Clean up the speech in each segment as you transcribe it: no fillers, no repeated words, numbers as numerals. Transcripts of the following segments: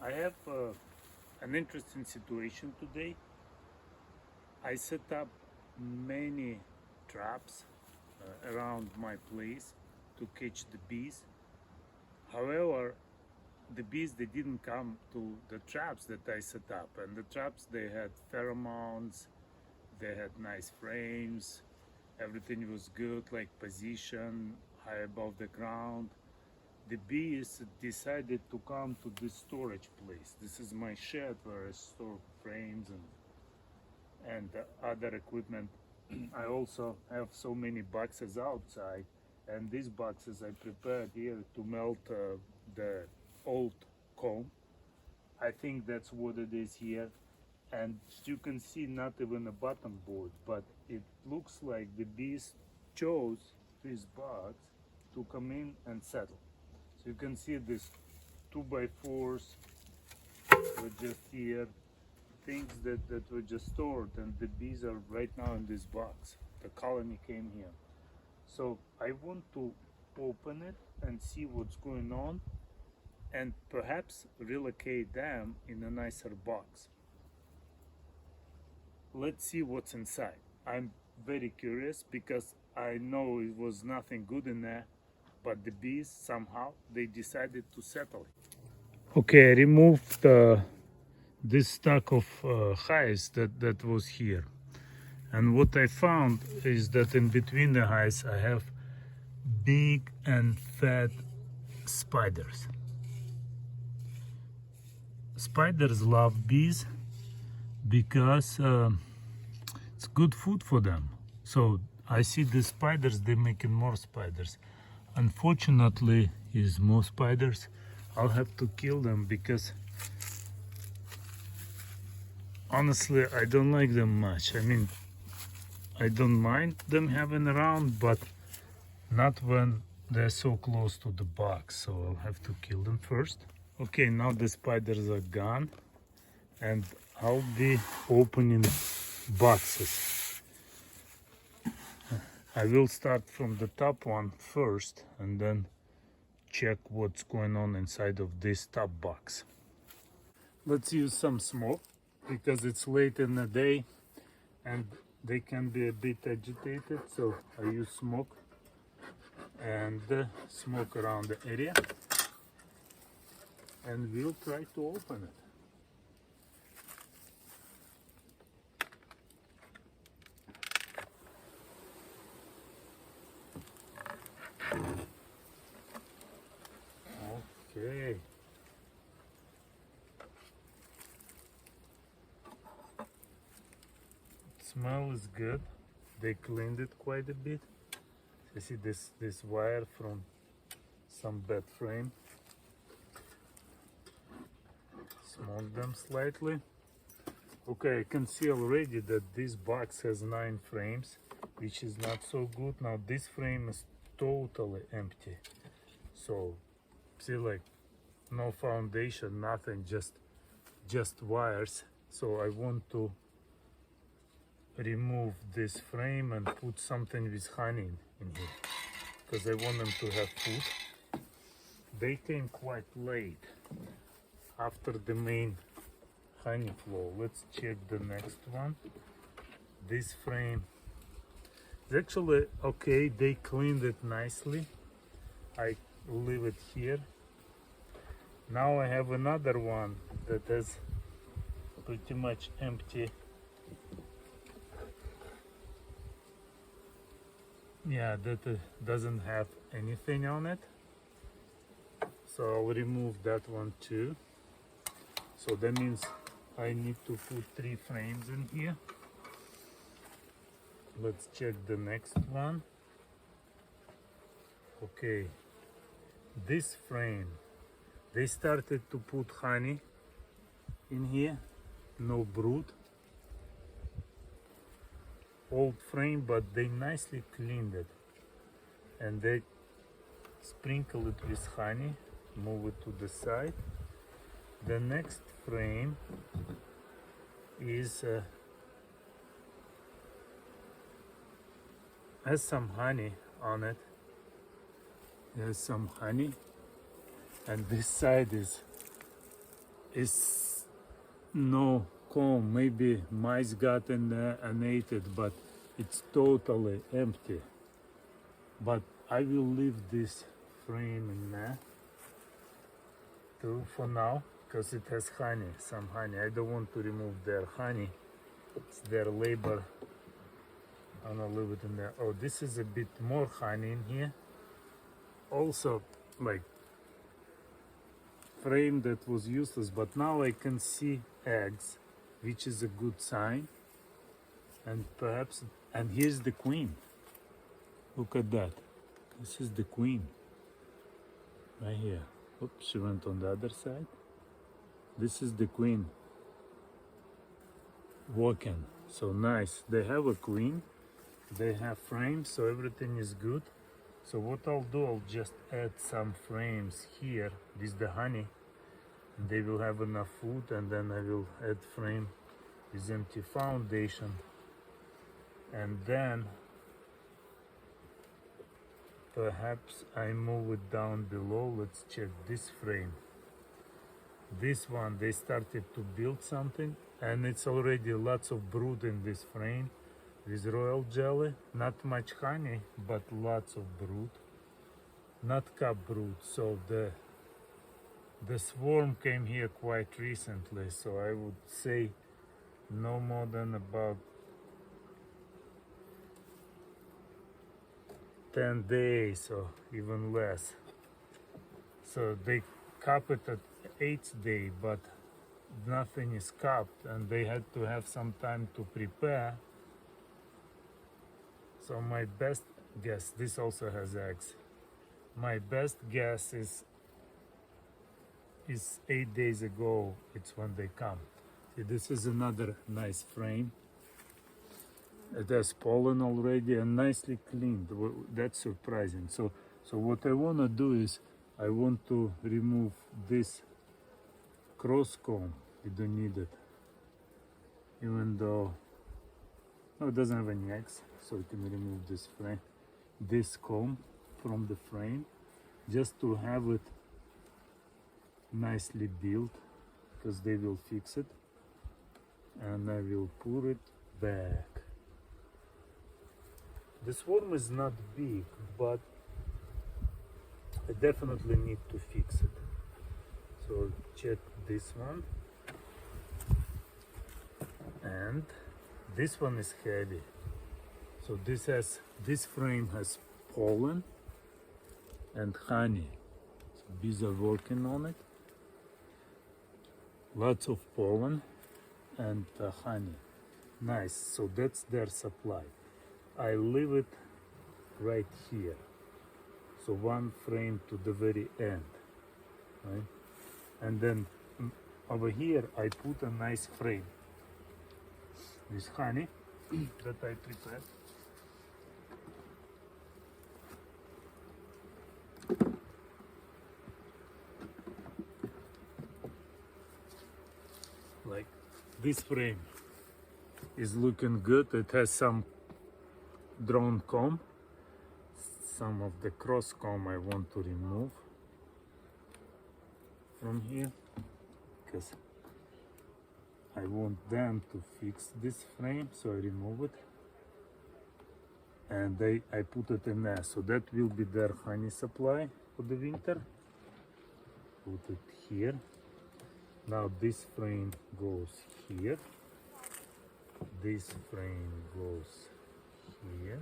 I have an interesting situation today. I set up many traps around my place to catch the bees. However, the bees, they didn't come to the traps that I set up, and the traps, they had pheromones, they had nice frames, everything was good, like position high above the ground. The bees decided to come to this storage place. This is my shed where I store frames and other equipment. I also have so many boxes outside, and these boxes I prepared here to melt the old comb. I think that's what it is here. And you can see not even a bottom board, but it looks like the bees chose this box to come in and settle. So you can see these 2x4s were just here, things that were just stored, and the bees are right now in this box. The colony came here. So I want to open it and see what's going on, and perhaps relocate them in a nicer box. Let's see what's inside. I'm very curious because I know it was nothing good in there, but the bees somehow they decided to settle it. Okay, I removed this stack of hives that was here, and what I found is that in between the hives I have big and fat spiders. Spiders love bees because it's good food for them. So I see the spiders, they're making more spiders. Unfortunately, is more spiders. I'll have to kill them because honestly I don't like them much. I mean, I don't mind them having around, but not when they're so close to the box. So I'll have to kill them first. Okay, now the spiders are gone, and I'll be opening boxes. I will start from the top one first and then check what's going on inside of this top box. Let's use some smoke because it's late in the day and they can be a bit agitated, so I use smoke and smoke around the area, and we'll try to open it. Okay. Smell is good. They cleaned it quite a bit. You see this wire from some bed frame. Smoke them slightly. Okay, I can see already that this box has 9 frames, which is not so good. Now this frame is totally empty. So see, like no foundation, nothing, just wires. So I want to remove this frame and put something with honey in here because I want them to have food. They came quite late after the main honey flow. Let's check the next one. This frame is actually okay. They cleaned it nicely. I leave it here. Now I have another one that is pretty much empty. Yeah, that doesn't have anything on it. So I'll remove that one too. So that means I need to put 3 frames in here. Let's check the next one. Okay, this frame, they started to put honey in here, no brood. Old frame, but they nicely cleaned it, and they sprinkle it with honey. Move it to the side. The next frame is has some honey on it. There's some honey, and this side is is no comb. Maybe mice got in there and ate it, but it's totally empty. But I will leave this frame in there too for now, because it has honey, some honey. I don't want to remove their honey. It's their labor. I'm gonna leave it in there. Oh, this is a bit more honey in here. Also, like, frame that was useless, but now I can see eggs, which is a good sign. And perhaps, and here's the queen. Look at that. This is the queen. Right here. Oops, she went on the other side. This is the queen walking. So nice. They have a queen. They have frames, so everything is good. So what I'll do, I'll just add some frames here with the honey. And they will have enough food, and then I will add frame with empty foundation. And then perhaps I move it down below. Let's check this frame. This one, they started to build something, and it's already lots of brood in this frame with royal jelly. Not much honey, but lots of brood. Not cup brood, so the swarm came here quite recently, so I would say no more than about 10 days or even less. So they cup it at 8th day, but nothing is cupped, and they had to have some time to prepare. So my best guess, this also has eggs. My best guess is 8 days ago, it's when they come. See, this is another nice frame. It has pollen already and nicely cleaned. That's surprising. So what I want to do is I want to remove this cross comb. You don't need it. Even though, no, it doesn't have any eggs, so you can remove this comb from the frame, just to have it nicely built, because they will fix it. And I will put it back. The swarm is not big, but I definitely need to fix it. So check this one. And this one is heavy. So this frame has pollen and honey. So bees are working on it. Lots of pollen and honey. Nice. So that's their supply. I leave it right here. So one frame to the very end, right? And then over here I put a nice frame with honey that I prepared. Like this frame is looking good. It has some drawn comb. Some of the cross comb I want to remove from here, because I want them to fix this frame, so I remove it. And I put it in there, so that will be their honey supply for the winter. Put it here. Now this frame goes here. This frame goes here.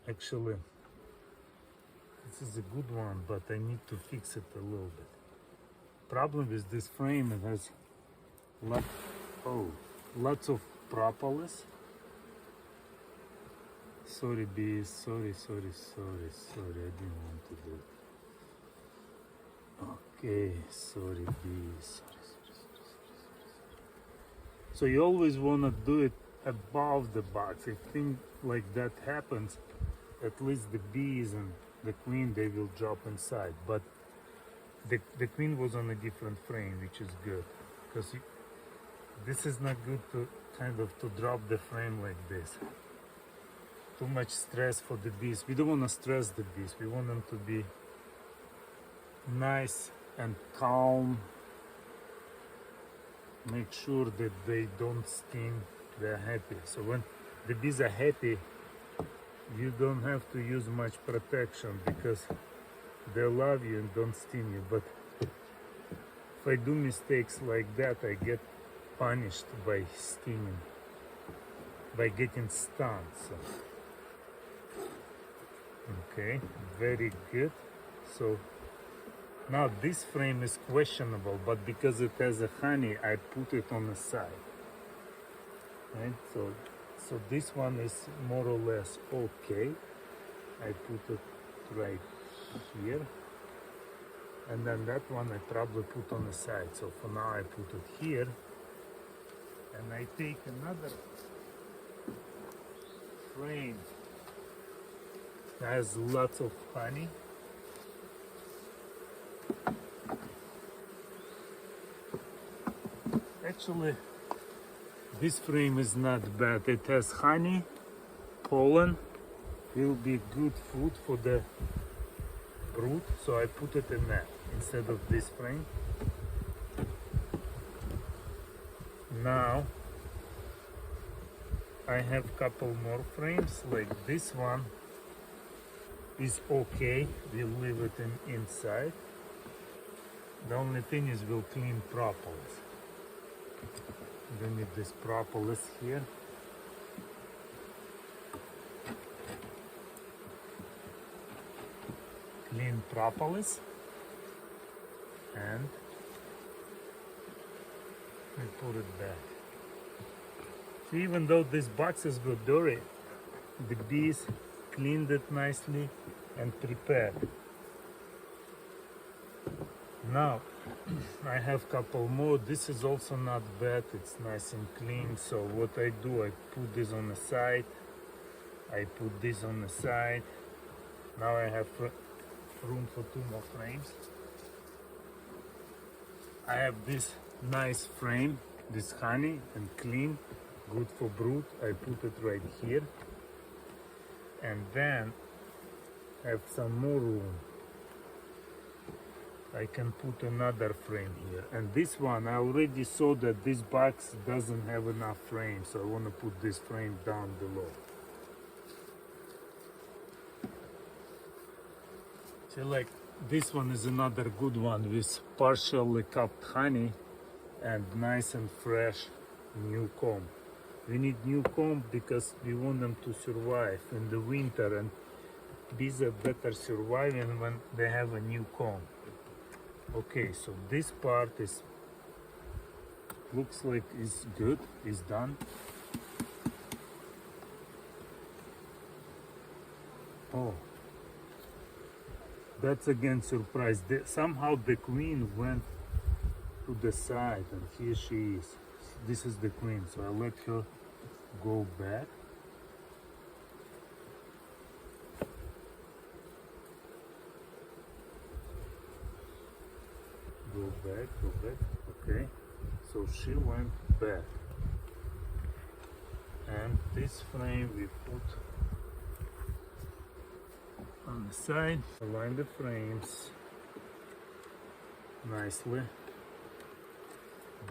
Actually, this is a good one, but I need to fix it a little bit. Problem with this frame, it has lots of propolis. Sorry bees, sorry, I didn't want to do it. Okay, sorry bees, sorry. So you always want to do it above the box. If thing like that happens, at least the bees and the queen, they will drop inside. But the queen was on a different frame, which is good, because this is not good to to drop the frame like this. Too much stress for the bees. We don't want to stress the bees. We want them to be nice and calm. Make sure that they don't sting. They're happy. So when the bees are happy, you don't have to use much protection because they love you and don't sting you. But if I do mistakes like that, I get punished by stinging, by getting stung. So, okay, very good. So now this frame is questionable, but because it has a honey, I put it on the side. Right? So this one is more or less okay. I put it right here. And then that one I probably put on the side. So for now I put it here. And I take another frame that has lots of honey. Actually, this frame is not bad. It has honey, pollen, will be good food for the brood. So I put it in that instead of this frame. Now I have couple more frames, like this one is okay. We'll leave it inside. The only thing is we'll clean propolis. We need this propolis here. Clean propolis, and we put it back. So even though these boxes were dirty, the bees cleaned it nicely and prepared. Now I have couple more. This is also not bad. It's nice and clean. So what I do, I put this on the side. I put this on the side. Now I have room for two more frames. I have this nice frame, this honey and clean, good for brood. I put it right here. And then I have some more room. I can put another frame here. And this one, I already saw that this box doesn't have enough frame, so I want to put this frame down below. So like this one is another good one with partially cupped honey and nice and fresh new comb. We need new comb because we want them to survive in the winter, and bees are better surviving when they have a new comb. Okay, so this part is looks like it's good, it's done. Oh, that's again surprise. Somehow the queen went to the side, and here she is. This is the queen, so I let her go back. Go back, okay. So she went back. And this frame we put on the side. Align the frames nicely.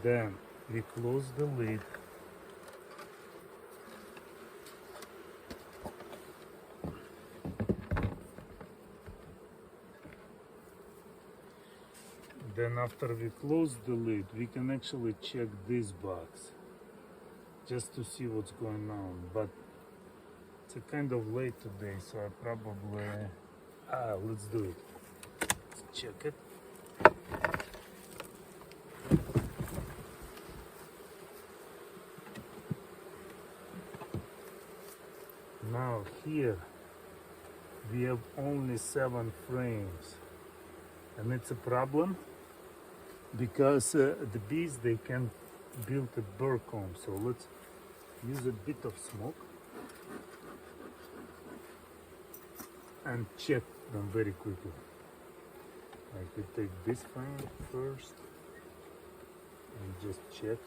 Then we close the lid. Then after we close the lid, we can actually check this box just to see what's going on. But it's a kind of late today, so I probably let's do it. Let's check it. Now here we have only 7 frames, and it's a problem because the bees, they can build a burr comb. So let's use a bit of smoke and check them very quickly. Like we take this frame first and just check.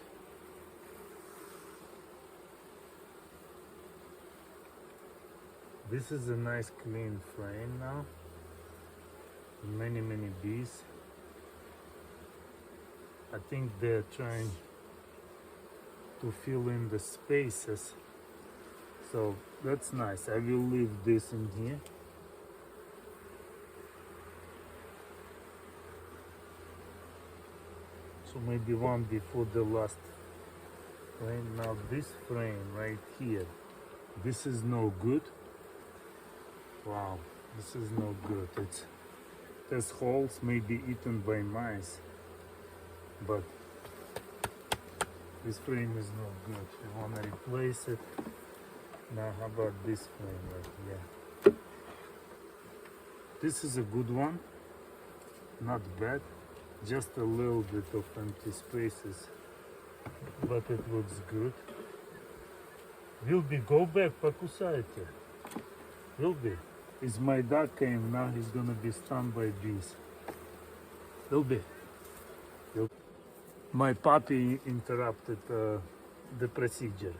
This is a nice clean frame now. Many bees. I think they're trying to fill in the spaces. So that's nice. I will leave this in here. So maybe one before the last frame. Now this frame right here, this is no good. Wow, this is no good. It has holes, maybe eaten by mice, but this frame is no good. You want to replace it. Now how about this frame right here? This is a good one, not bad, just a little bit of empty spaces, but it looks good. Wilby, go back, покусайте. Wilby, is my dog came, now he's gonna be stung by bees. Wilby. My puppy interrupted the procedure,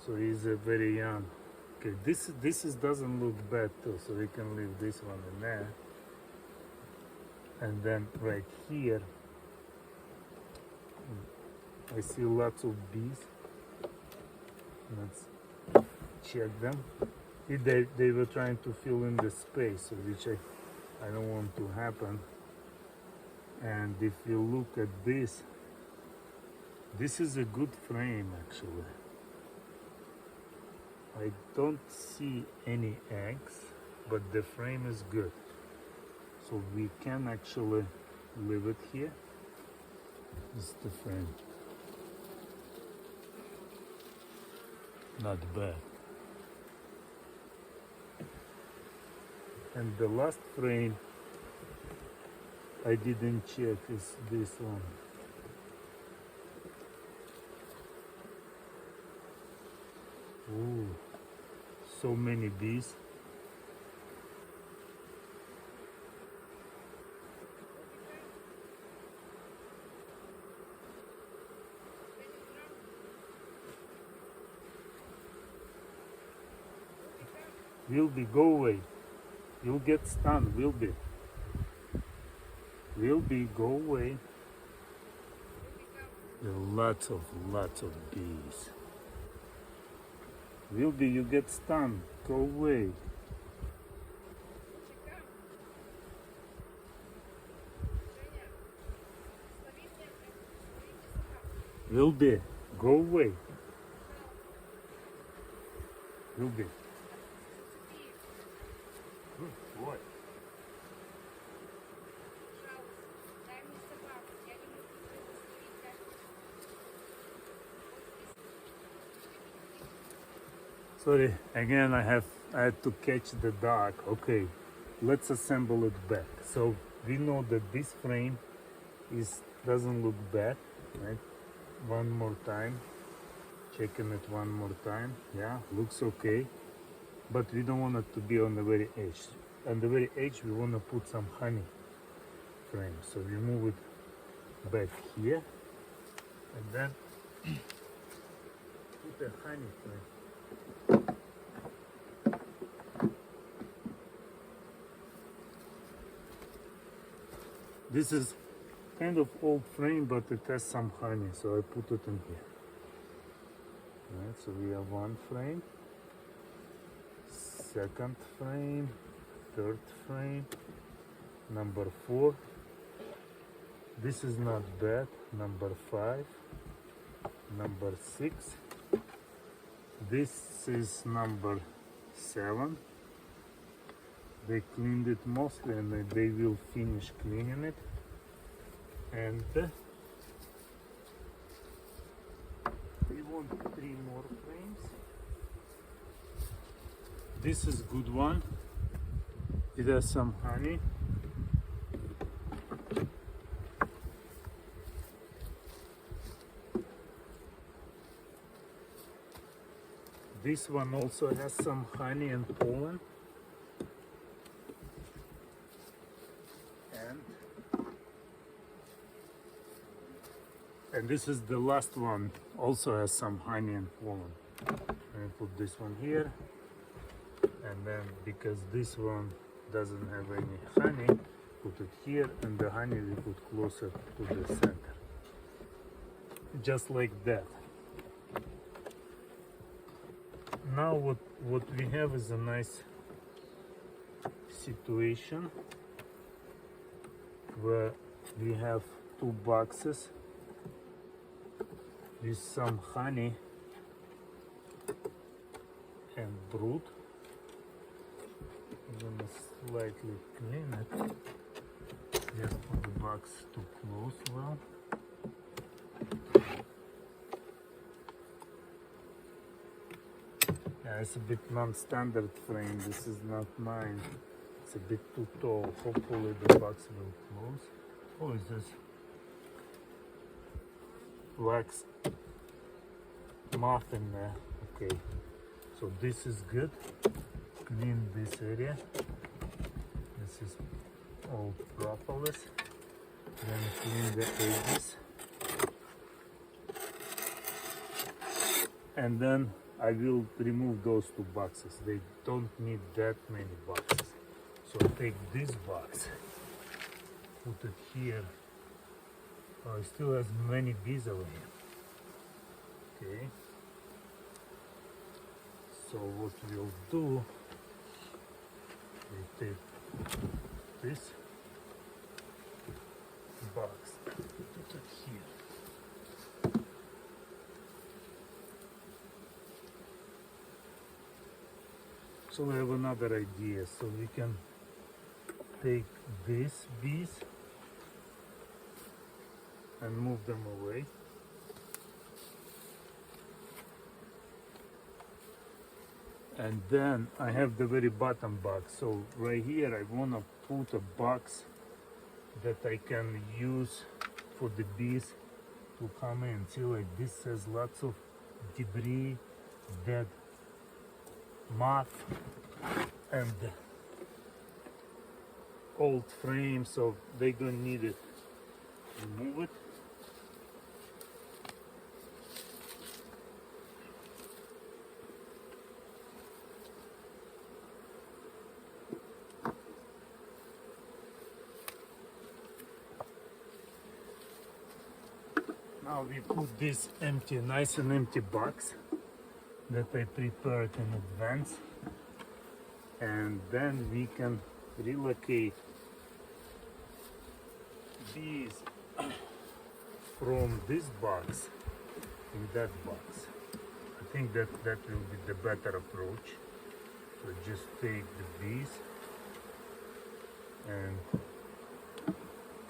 so he's very young. Okay, this doesn't look bad too, so we can leave this one in there. And then right here, I see lots of bees. Let's check them. They were trying to fill in the space, which I don't want to happen. And if you look at this is a good frame actually. I don't see any eggs, but the frame is good. So we can actually leave it here. This is the frame. Not bad. And the last frame I didn't check is this one. Ooh, so many bees. Wilby, go away. You'll get stung, Wilby. Wilby, go away. There are lots of bees. Wilby, you get stung. Go away. Wilby, go away. Wilby. Good boy. Sorry, again I had to catch the dog. Okay, let's assemble it back. So we know that this frame doesn't look bad, right? One more time, checking it one more time. Yeah, looks okay, but we don't want it to be on the very edge. On the very edge we want to put some honey frame. So we move it back here and then put a honey frame. This is kind of old frame, but it has some honey, so I put it in here. Right, so we have one frame, second frame, third frame, number 4. This is not bad. Number 5, number 6. This is number 7. They cleaned it mostly, and they will finish cleaning it. And we want 3 more frames. This is good one. It has some honey. This one also has some honey and pollen. And this is the last one, also has some honey and pollen. I put this one here, and then because this one doesn't have any honey, put it here, and the honey we put closer to the center. just like that. Now what we have is a nice situation where we have two boxes with some honey and brood. I'm gonna slightly clean it just for the box to close well. Yeah, it's a bit non-standard frame. This is not mine. It's a bit too tall. Hopefully the box will close. Oh, is this wax moth in there? Okay, so this is good. Clean this area. This is all propolis. Then clean the edges. And then I will remove those two boxes. They don't need that many boxes. So take this box, put it here. Oh, it still has many bees over here. Okay. So what we'll do, we take this box, put it here. So we have another idea. So we can take these bees and move them away. And then I have the very bottom box. So right here I want to put a box that I can use for the bees to come in. See, like this has lots of debris, dead moth and old frame, so they don't need it. Remove it. Now we put this empty, nice and empty box that I prepared in advance, and then we can relocate these from this box in that box. I think that will be the better approach. So just take the bees and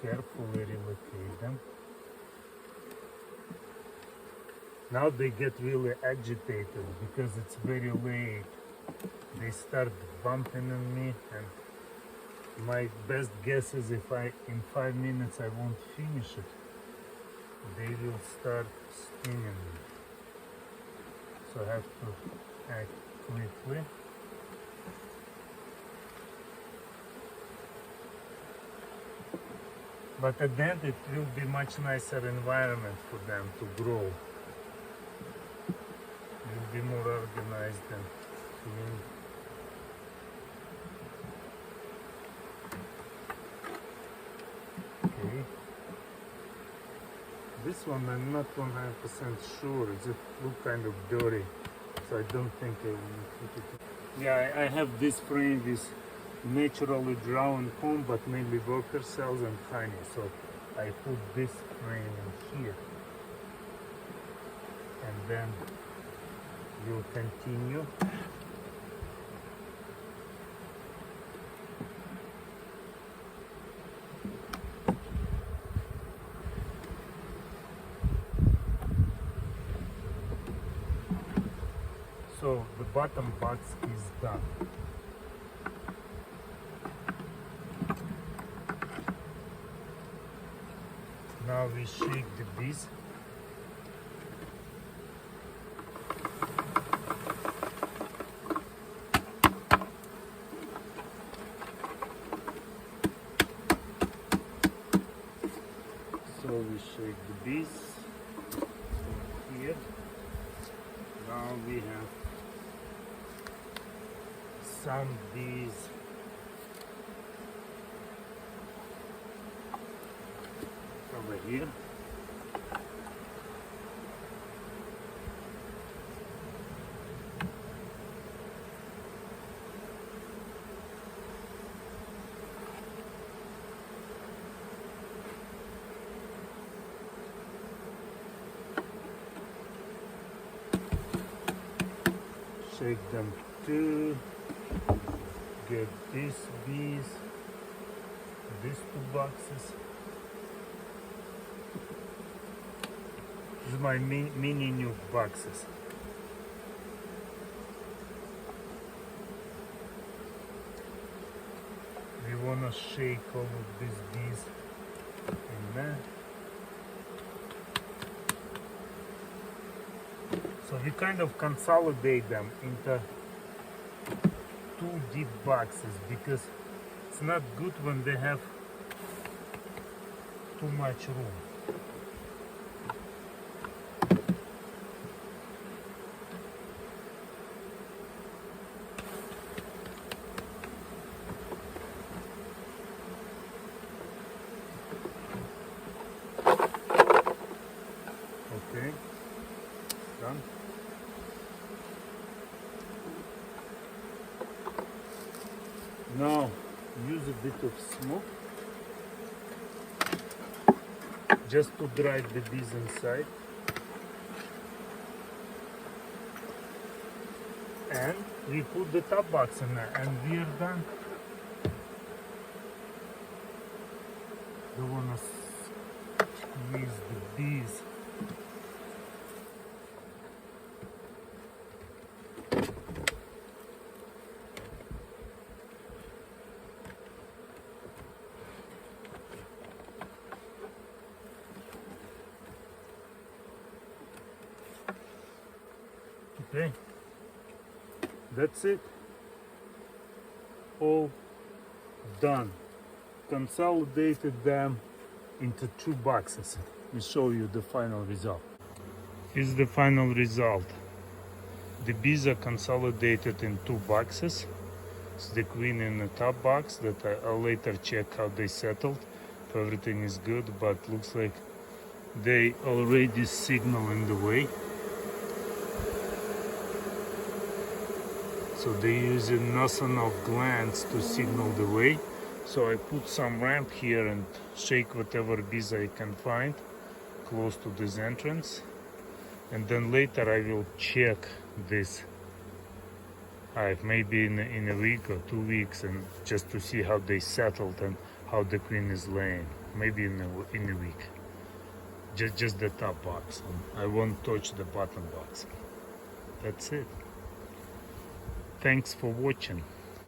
carefully relocate them. Now they get really agitated because it's very late. They start bumping on me, and my best guess is if in 5 minutes I won't finish it, they will start stinging me. So I have to act quickly. But at the end it will be much nicer environment for them to grow. Will be more organized and clean. Okay. This one I'm not 100% sure. It looks kind of dirty, so I don't think I will put it. Yeah, I have this frame with naturally drawn comb, but mainly worker cells and honey. So I put this frame in here, and then we'll continue. So the bottom box is done. Now we shake the bees. So we shake the bees here. Now we have some bees over here. take them to get these bees, these 2 boxes. This is my mini nuke boxes. We wanna shake all of these bees in there. So we kind of consolidate them into 2 deep boxes because it's not good when they have too much room. Okay, done. Now use a bit of smoke just to drive the bees inside, and we put the top box in there and we are done. Don't want to squeeze the bees. Okay, that's it. All done. Consolidated them into 2 boxes. Let me show you the final result. Here's the final result. The bees are consolidated in 2 boxes. It's the queen in the top box that I'll later check how they settled, if everything is good, but looks like they already signal in the way. So they use a Nosonov glands to signal the way. So I put some ramp here and shake whatever bees I can find close to this entrance. And then later I will check this hive, maybe in a week or 2 weeks, and just to see how they settled and how the queen is laying. Maybe in a week. Just the top box. I won't touch the bottom box. That's it. Thanks for watching.